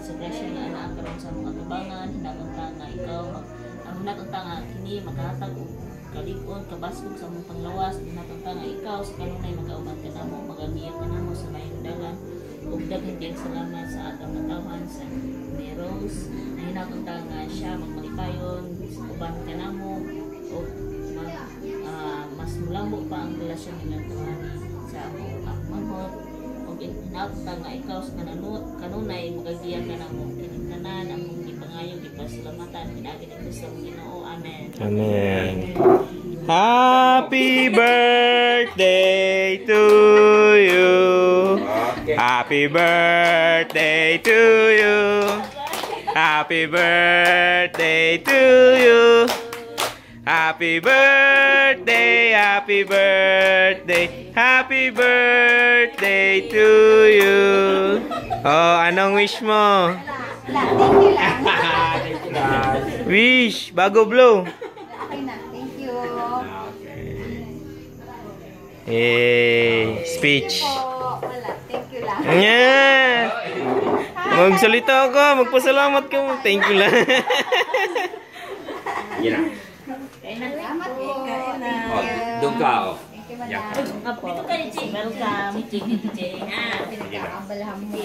sa grasya nga anak karon sa mga tubangan hinatungta nga ikaw ang hinatungta nga kini makahatag og kalig-on kabasog sa mong panglawas hinatungta nga ikaw sa kanunay magauban ka namo magagiya ka namo sa mayong dalan ug daghan din salamat sa atong natawan sa Meros na hinatungta nga siya magmalipayon uban ka namo ug mas mulamo pa ang relasyon nila tuwani sa among manghod ug hinatungta nga ikaw sa kanunay magagiya ka namo kining tanan among gipangayo gipasalamatan pinaagi ni Kristo ang Ginoo. Amen. Amen. Happy birthday to you. Happy birthday to you. Happy birthday to you. Happy birthday, happy birthday, happy birthday to you. Oh, anong wish mo? Wish, bago blow. Okay na, thank you. Speech. Wala, thank you lang. Yeah. Magsalita ako, magpasalamat ka mo. Thank you lang. Salamat po. Doon ka ako. Thank you, madam. Apo, welcome. DJ. Pinagkakabalahan mo.